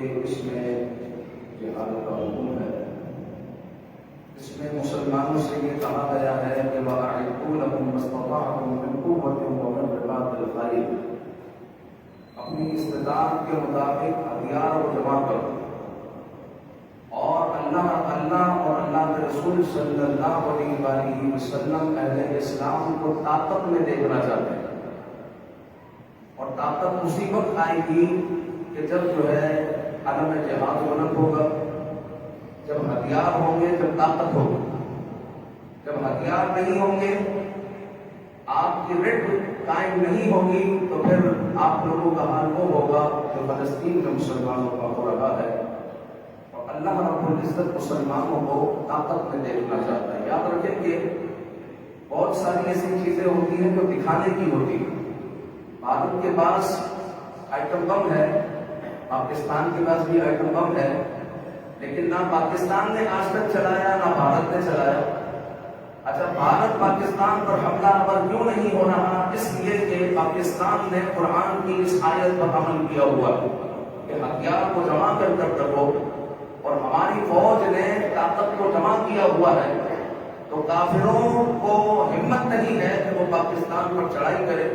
کہ اس میں جہاد کا حکم ہے، اس میں مسلمانوں سے یہ کہا گیا ہے کہ وَأَعِدُّوا لَهُم مَّا اسْتَطَعْتُم مِّن قُوَّةٍ وَمِن رِّبَاطِ الْخَيْلِ، اپنی استطاعت کے مطابق ہتھیار کو جمع کرو، اور اللہ اور اللہ کے رسول صلی اللہ علیہ وآلہ وسلم اہل اسلام کو طاقت میں دیکھنا چاہتے ہیں، اور طاقت اسی وقت آئے گی کہ جب جو ہے عالم جہاد بلند ہوگا، جب ہتھیار ہوں گے، جب طاقت ہوگی۔ جب ہتھیار نہیں ہوں گے، آپ کی رٹ قائم نہیں ہوگی، تو پھر آپ لوگوں کا حال وہ ہوگا جو فلسطین میں مسلمانوں کا ہو رہا ہے، اور اللہ رب العزت مسلمانوں کو طاقت میں دیکھنا چاہتا ہے۔ یاد رکھیں کہ بہت ساری ایسی چیزیں ہوتی ہیں جو دکھانے کی ہوتی ہیں۔ بھارت کے پاس آئٹم بم ہے، پاکستان کے پاس بھی آئٹم بم ہے، لیکن نہ پاکستان نے آج تک چلایا نہ بھارت نے چلایا۔ اچھا، بھارت پاکستان پر حملہ آور کیوں نہیں ہو رہا؟ اس لیے کہ پاکستان نے قرآن کی اس آیت پر عمل کیا ہوا ہے کہ ہتھیار کو جمع کر رکھو، اور ہماری فوج نے طاقت کو جمع کیا ہوا ہے، تو کافروں کو ہمت نہیں ہے کہ وہ پاکستان پر چڑھائی کرے،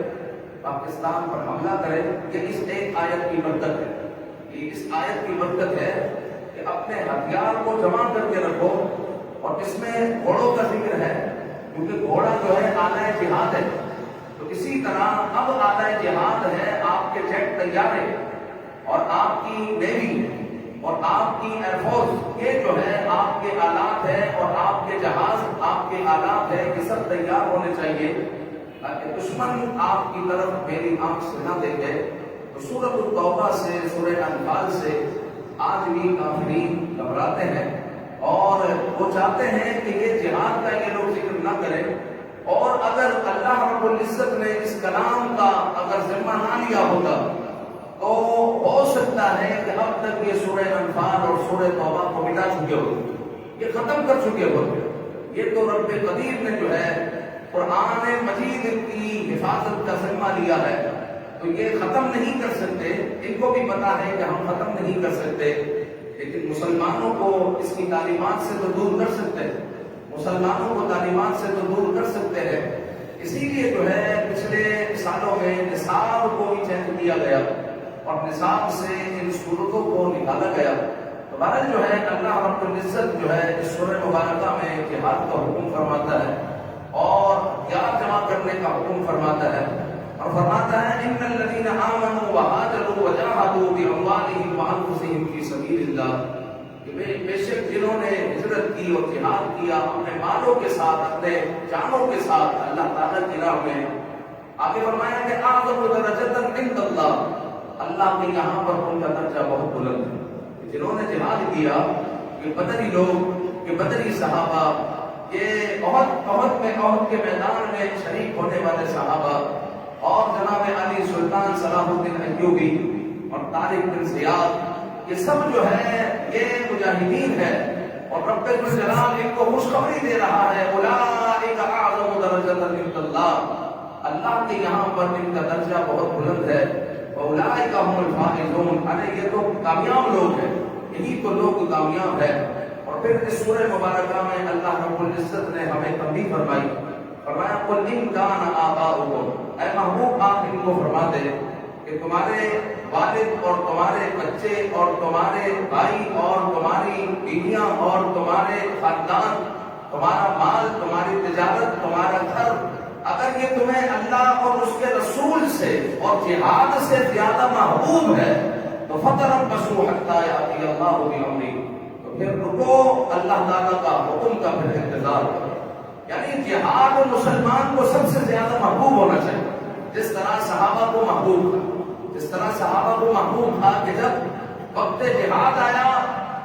پاکستان پر حملہ کرے۔ یہ اس ایک آیت کی برکت ہے، یہ اس آیت کی برکت ہے کہ اپنے ہتھیار کو جمع کر کے رکھو۔ اور اس میں گھوڑوں کا ذکر ہے، کیونکہ گھوڑا جو ہے آلہ جہاد ہے، تو اسی طرح اب آلہ جہاد ہے آپ کے جیٹ طیارے اور آپ کی نیوی اور آپ کی ایئر فورس، یہ جو ہے آپ کے آلات ہیں، اور آپ کے جہاز آپ کے آلات ہیں، یہ سب تیار ہونے چاہیے تاکہ دشمن آپ کی طرف میری آنکھ سے نہ دیکھے۔ تو سورۃ التوبہ سے، سورہ انفال سے آج بھی کافرین گھبراتے ہیں، اور وہ چاہتے ہیں کہ یہ جہاد کا یہ لوگ ذکر نہ کریں، اور اگر اللہ رب العزت نے اس کلام کا اگر ذمہ نہ لیا ہوتا تو ہو سکتا ہے کہ اب تک یہ سورہ انفال اور سورہ توبہ کو مٹا چکے ہوتے، یہ ختم کر چکے ہوتے۔ یہ تو رب قدیر نے جو ہے قرآن مجید کی حفاظت کا ذمہ لیا ہے، تو یہ ختم نہیں کر سکتے۔ ان کو بھی پتا ہے کہ ہم ختم نہیں کر سکتے، لیکن مسلمانوں کو اس کی تعلیمات سے تو دور کر سکتے ہیں، مسلمانوں کو تعلیمات سے تو دور کر سکتے ہیں۔ اسی لیے جو ہے پچھلے سالوں میں نصاب کو بھی چینج کیا گیا، اور نصاب سے ان صورتوں کو نکالا گیا۔ تو بہرحال جو ہے اللہ رب العزت جو ہے اس سورہ مبارکہ میں جہاد کا حکم فرماتا ہے، اور ہتھیار جمع کرنے کا حکم فرماتا ہے، اور فرماتا ہے ان الذين آمنوا وهاجروا وجاهدوا باموالهم وانفسهم في سبيل الله، کہ بے شک جنہوں نے ہجرت کی اور جہاد کیا اپنے مالوں کے ساتھ، اپنے جانوں کے ساتھ اللہ تعالیٰ کی راہ میں، آگے فرمایا کہ اعظم درجۃ عند اللہ، اللہ کے یہاں پر ان کا درجہ بہت بلند ہے۔ جنہوں نے جہاد کیا، یہ بدری لوگ، یہ بدری صحابہ، یہ احد کے میدان میں شریک ہونے والے صحابہ، اور جناب علی سلطان صلاح الدین ایوبی اور طارق بن زیاد، یہ سب جو ہے یہ مجاہدین ہے، اور رب الجلال ان کو خوشخبری دے رہا ہے اولئک اعظم درجۃ عند اللہ، اللہ کے یہاں پر ان کا درجہ بہت بلند ہے، اولئک هم الفائزون، ارے یہ تو کامیاب لوگ ہیں، یہی تو لوگ کامیاب ہیں۔ اور پھر اس سورہ مبارکہ میں اللہ رب العزت نے ہمیں تنبیہ فرمائی، فرمایا قل ان کان آباؤکم، اے محبوب آپ ان کو فرما دے کہ تمہارے والد اور تمہارے بچے اور تمہارے بھائی اور تمہاری بیویاں اور تمہارے خاندان، تمہارا مال، تمہاری تجارت، تمہارا گھر، اگر یہ تمہیں اللہ اور اس کے رسول سے اور جہاد سے زیادہ محبوب ہے تو فتربصوا حتی یأتی اللہ بأمرہ، تو پھر رکو، اللہ تعالیٰ کا حکم کا پھر انتظار کرو۔ یعنی جہاد مسلمان کو سب سے زیادہ محبوب ہونا چاہیے، جس طرح صحابہ کو محبوب تھا، جس طرح صحابہ کو محبوب تھا کہ جب وقت جہاد آیا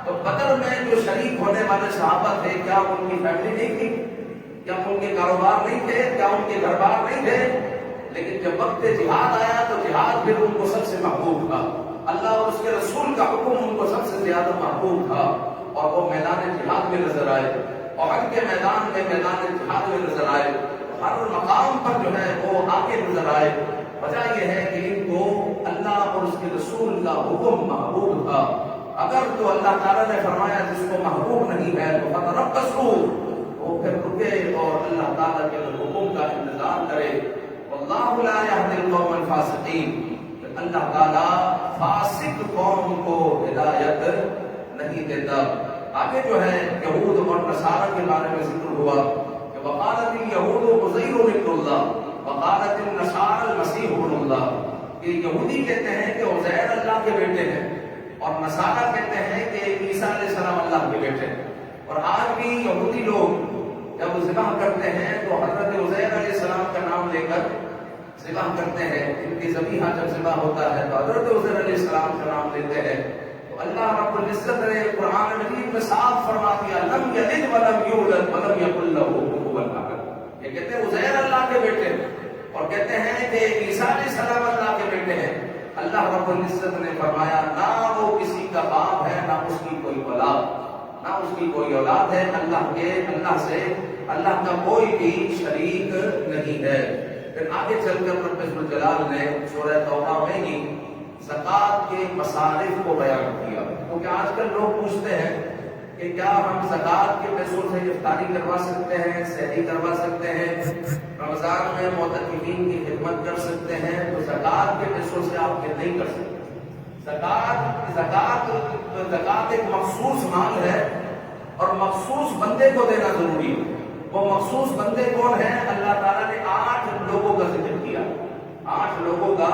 تو بدر میں جو شریک ہونے والے صحابہ تھے، کیا ان کی فیملی نہیں تھی؟ کیا ان کے کاروبار نہیں تھے؟ کیا ان کے گھر بار نہیں تھے؟ لیکن جب وقت جہاد آیا تو جہاد پھر ان کو سب سے محبوب تھا، اللہ اور اس کے رسول کا حکم ان کو سب سے زیادہ محبوب تھا، اور وہ میدان جہاد میں نظر آئے، احد کے میدان میں، میدان جہاد میں نظر آئے، ہر مقام پر جو ہے وہ آگے نظر آئے۔ وجہ یہ ہے کہ ان کو اللہ اور اس کے رسول کا حکم محبوب تھا. اگر تو اللہ تعالیٰ نے فرمایا جس کو محبوب نہیں ہے تو فتربصوا، وہ پھر رکے اور اللہ تعالیٰ کے حکم کا انتظار کرے. واللہ لا یہدی القوم الفاسقین، اللہ تعالیٰ فاسق قوم کو ہدایت نہیں دیتا. آگے جو ہے یہود اور نصارہ کے بارے میں ذکر ہوا کہ وقالت الیہود عزیر ابن اللہ وقالت النصارى المسیح ابن اللہ، کہ یہودی کہتے ہیں کہ عزیر اللہ کے بیٹے ہیں اور نصارہ کہتے ہیں کہ عیسیٰ علیہ السلام اللہ کے بیٹے ہیں. اور آج بھی یہودی لوگ جب ذبح کرتے ہیں تو حضرت عزیر علیہ السلام کا نام لے کر ذبح کرتے ہیں. ان کی ذبیحہ جب ذبح ہوتا ہے تو حضرت عزیر علیہ السلام کا نام لیتے ہیں. تو اللہ رب العزت نے قرآن مجید میں صاف فرما دیا لم یلد ولم یولد ولم یکن لہ کفوا احد. یہ کہتے ہیں عزیر اللہ کے بیٹے ہیں اور کہتے ہیں کہ عیسیٰ علیہ السلام اللہ کے بیٹے ہیں. اللہ رب العزت نے فرمایا نہ وہ کسی کا باپ ہے نہ اس کی کوئی اولاد، نہ اس کی کوئی اولاد ہے. اللہ سے اللہ کا کوئی بھی شریک نہیں ہے. پھر آگے چل کر رب ذوالجلال نے سورہ توبہ میں ہی زکوٰۃ کے مصارف کو بیان کیا. کیونکہ آج کل لوگ پوچھتے ہیں کہ کیا ہم زکوٰۃ کے پیسوں سے افطاری کروا سکتے ہیں، سحری کروا سکتے ہیں، رمضان میں معتکفین کی خدمت کر سکتے ہیں؟ تو زکوٰۃ کے پیسوں سے آپ یہ نہیں کر سکتے. زکوٰۃ ایک مخصوص مال ہے اور مخصوص بندے کو دینا ضروری ہے. وہ مخصوص بندے کون ہیں؟ اللہ تعالیٰ نے 8 لوگوں کا ذکر کیا. 8 لوگوں کا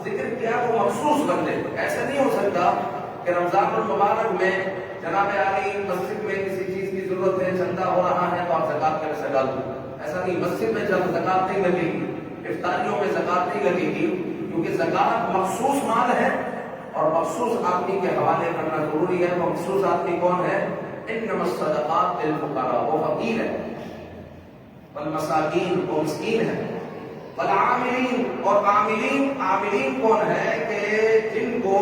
ذکر کیا. وہ مخصوص بندے. ایسا نہیں ہو سکتا کہ رمضان المبارک میں جناب عالی مسجد میں کسی چیز کی ضرورت ہے، چندہ ہو رہا ہے تو آپ زکوٰۃ کا پیسہ ڈال دو. ایسا نہیں. مسجد میں جب زکوٰۃ نہیں لگے گی، افطاریوں میں زکوٰۃ نہیں لگے گی، کیونکہ زکوٰۃ مخصوص مال ہے اور مخصوص آدمی کے حوالے کرنا ضروری ہے. مخصوص آدمی کون ہے؟ انما الصدقات للفقراء، وہ فقیر ہے. والمساکین، وہ مسکین ہے. والعاملین، اور عاملین کون ہے؟ کہ جن کو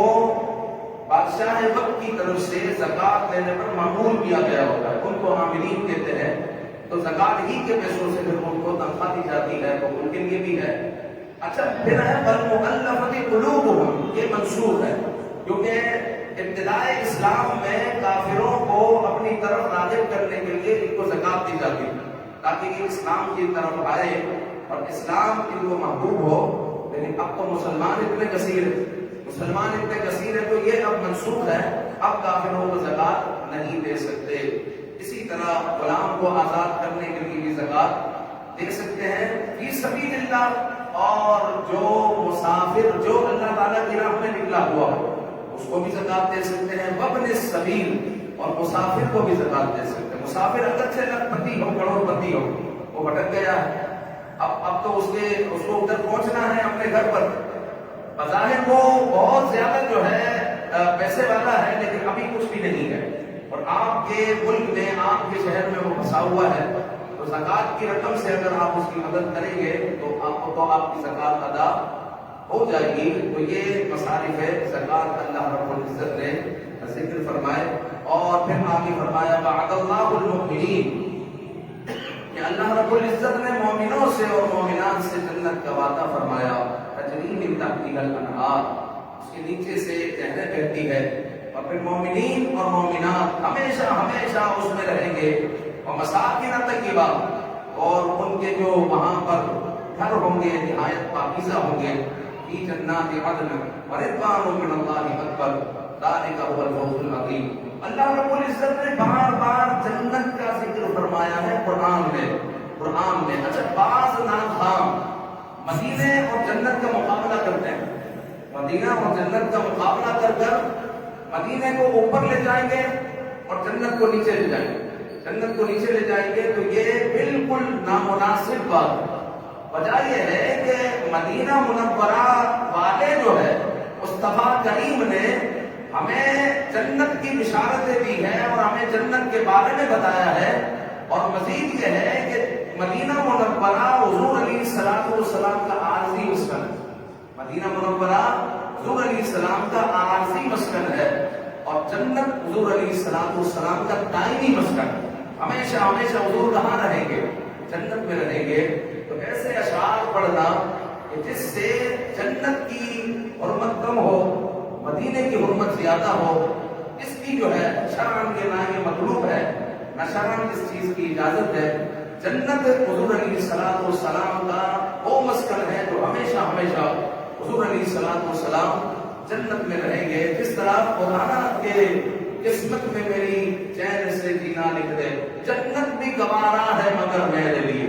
بادشاہ وقت کی طرف سے زکوٰۃ لینے پر معمول کیا گیا ہوتا ہے، ان کو عاملین کہتے ہیں. تو زکوٰۃ ہی کے پیسوں سے پھر ان کو تنخواہ دی جاتی ہے تو ان کے لیے بھی ہے. اچھا پھر ہے والمؤلفۃ قلوبہم، یہ منصوب ہے کیونکہ ابتدائے اسلام میں کافروں کو اپنی طرف راغب کرنے کے لیے ان کو زکوٰۃ دی جاتی ہے تاکہ یہ اسلام کی طرف آئے اور اسلام ان کو محبوب ہو. لیکن اب تو مسلمان اتنے کثیر ہے تو یہ اب منسوخ ہے. اب کافروں کو زکوٰۃ نہیں دے سکتے. اسی طرح غلام کو آزاد کرنے کے لیے بھی زکوٰۃ دے سکتے ہیں فی سبیل اللہ. اور جو مسافر جو اللہ تعالیٰ کی راہ میں نکلا ہوا ہو اس کو بھی زکوٰۃ دے سکتے ہیں. وابن السبیل، اور مسافر کو بھی زکوٰۃ دے سکتے ہیں. مسافر اگرچہ لکھپتی ہو، کروڑ پتی ہو، وہ بھٹک گیا ہے، اب تو اس کو ادھر پہنچنا ہے اپنے گھر پر. بظاہر وہ بہت زیادہ جو ہے پیسے والا ہے لیکن ابھی کچھ بھی نہیں ہے اور آپ کے ملک میں، آپ کے شہر میں وہ پھنسا ہوا ہے. تو زکوٰۃ کی رقم سے اگر آپ اس کی مدد کریں گے تو آپ کی زکوٰۃ ادا ہو جائے گی. تو یہ مصارف ہے زکوٰۃ اللہ رب العزت نے ذکر فرمائے. اور پھر آگے فرمایا وعد اللہ المؤمنین، کہ اللہ رب العزت نے مومنوں سے اور مومنات سے جنت کا وعدہ فرمایا. تجری من تحتها الانہار، اس کے نیچے سے نہریں بہتی ہے. اور پھر مومنین اور مومنات ہمیشہ ہمیشہ اس میں رہیں گے. اور مساکن طیبہ، اور ان کے جو وہاں پر گھر ہوں گے نہایت پاکیزہ ہوں گے. فی جنات عدن ورضوان من اللہ اکبر ذلک هو الفوز العظیم. اللہ رب العزت نے بار بار جنت کا ذکر فرمایا ہے قرآن میں. اچھا بعض ناخوان مدینے اور جنت کا مقابلہ کرتے ہیں. مدینہ اور جنت کا مقابلہ کر مدینے کو اوپر لے جائیں گے اور جنت کو نیچے لے جائیں گے. تو یہ بالکل نامناسب بات ہے. وجہ یہ ہے کہ مدینہ منورہ والے جو ہے مصطفیٰ کریم نے ہمیں جنت کی بشارتیں دی ہیں اور ہمیں جنت کے بارے میں بتایا ہے. اور مزید یہ ہے کہ مدینہ منورہ حضور علیہ السلام کا عارضی مسکن ہے. مدینہ منورہ حضور علیہ السلام کا عارضی مسکن ہے اور جنت حضور علیہ السلام کا دائمی مسکن ہے. ہمیشہ ہمیشہ حضور کہاں رہیں گے؟ جنت میں رہیں گے. تو ایسے اشعار پڑھنا کہ کہ جس سے جنت کی حرمت کم ہو، مدینے کی حرمت زیادہ ہو، اس کی جو ہے شرعاً کے نہ یہ مطلوب ہے، نہ شرعاً اس چیز کی اجازت ہے۔ جنت حضور علیہ السلام کا وہ مسکن ہے جو ہمیشہ ہمیشہ حضور علیہ السلام جنت میں رہیں گے۔ جس طرح قرآن کے قسمت میں میری چین سے جینا لکھ دے، جنت بھی گوارا ہے مگر میرے لیے،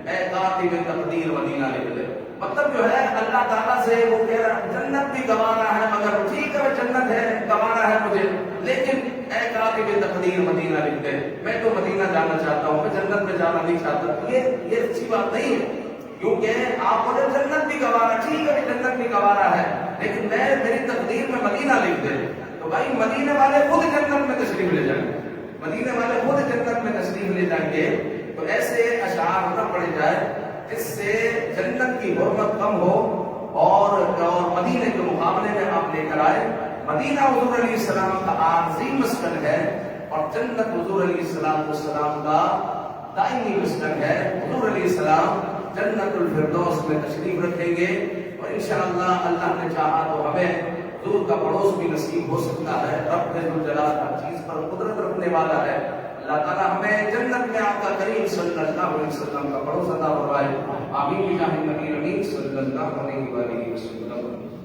اے کاتب تقدیر مدینہ لکھ دے۔ مطلب جو ہے اللہ تعالیٰ سے وہ کہہ رہا ہے جنت بھی گوارا ہے مگر ٹھیک ہے جنت ہے گوارا ہے مجھے، لیکن اے کاتب تقدیر مدینہ لکھ دے، میں تو مدینہ جانا چاہتا ہوں، میں جنت میں جانا نہیں چاہتا۔ یہ اچھی بات نہیں ہے، کیونکہ آپ بولے جنت بھی گوارا، ٹھیک ہے جنت بھی گوارا ہے، لیکن میری تقدیر میں مدینہ لکھ دے۔ تو بھائی مدینے والے خود جنت میں تشریف لے جائیں گے، مدینے والے خود جنت میں تشریف لے جائیں گے۔ تو ایسے اشعار نہ پڑے جائے جس سے جنت کی حرمت کم ہو اور مدینے کے مقابلے میں آپ لے کر آئے۔ مدینہ حضور علیہ السلام کا عارضی مسکن ہے اور جنت حضور علیہ السلام کا دائمی مسکن ہے۔ حضور علیہ السلام جنت الفردوس میں تشریف رکھیں گے اور انشاءاللہ اللہ نے چاہا تو ہمیں حضور کا پڑوس بھی نصیب ہو سکتا ہے۔ رب ذوالجلال ہر چیز پر قدرت رکھنے والا ہے۔ اللہ تعالیٰ ہمیں جنت میں آقا کریم صلی اللہ علیہ وسلم کا پڑوس عطا فرمائے۔ آمین بجاہ النبی امین صلی اللہ علیہ وسلم۔